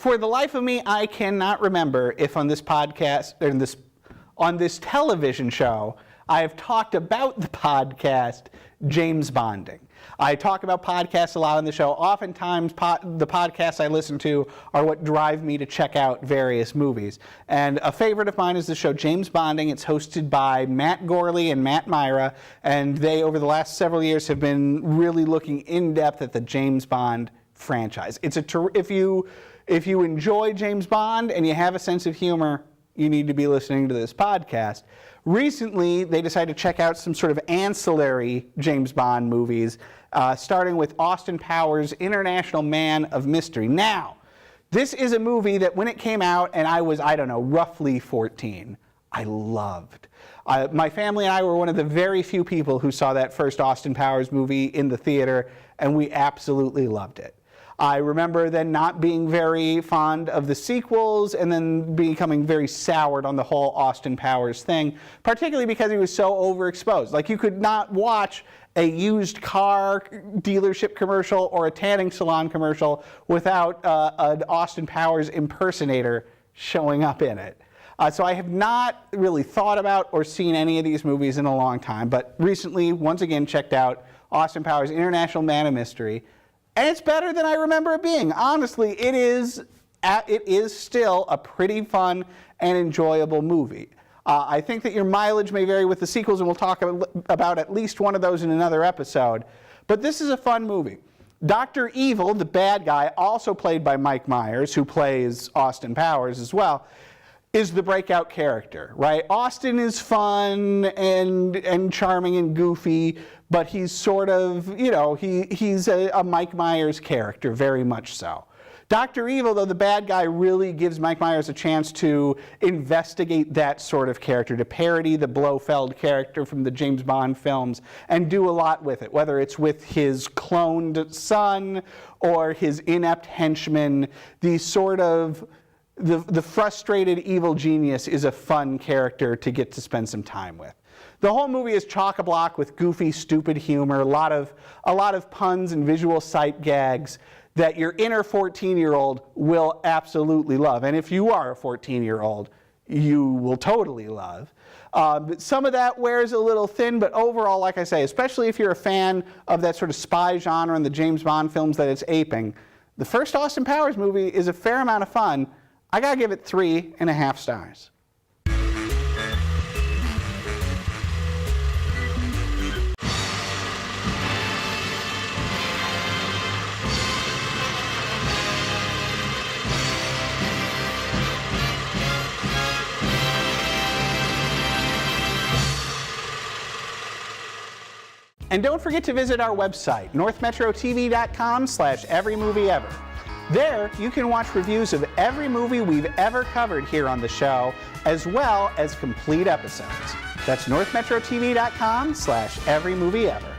For the life of me, I cannot remember if on this podcast, or on this television show, I have talked about the podcast James Bonding. I talk about podcasts a lot on the show. Oftentimes, the podcasts I listen to are what drive me to check out various movies. And a favorite of mine is the show James Bonding. It's hosted by Matt Gorley and Matt Myra, and they, over the last several years, have been really looking in depth at the James Bond franchise. It's if you enjoy James Bond and you have a sense of humor, you need to be listening to this podcast. Recently, they decided to check out some sort of ancillary James Bond movies, starting with Austin Powers' International Man of Mystery. Now, this is a movie that when it came out, and I was, I don't know, roughly 14, I loved. My family and I were one of the very few people who saw that first Austin Powers movie in the theater, and we absolutely loved it. I remember then not being very fond of the sequels and then becoming very soured on the whole Austin Powers thing, particularly because he was so overexposed. Like, you could not watch a used car dealership commercial or a tanning salon commercial without an Austin Powers impersonator showing up in it. So I have not really thought about or seen any of these movies in a long time, but recently, once again, checked out Austin Powers' International Man of Mystery. And it's better than I remember it being. Honestly, it is still a pretty fun and enjoyable movie. I think that your mileage may vary with the sequels, and we'll talk about at least one of those in another episode. But this is a fun movie. Dr. Evil, the bad guy, also played by Mike Myers, who plays Austin Powers as well, is the breakout character, right? Austin is fun and charming and goofy, but he's sort of, you know, he's a Mike Myers character, very much so. Dr. Evil, though, the bad guy, really gives Mike Myers a chance to investigate that sort of character, to parody the Blofeld character from the James Bond films, and do a lot with it, whether it's with his cloned son or his inept henchmen. The frustrated evil genius is a fun character to get to spend some time with. The whole movie is chock-a-block with goofy, stupid humor, a lot of puns and visual sight gags that your inner 14-year-old will absolutely love. And if you are a 14-year-old, you will totally love. Some of that wears a little thin, but overall, like I say, especially if you're a fan of that sort of spy genre and the James Bond films that it's aping, the first Austin Powers movie is a fair amount of fun. I gotta give it 3.5 stars. And don't forget to visit our website, northmetrotv.com/everymovieever. There, you can watch reviews of every movie we've ever covered here on the show, as well as complete episodes. That's northmetrotv.com/everymovieever.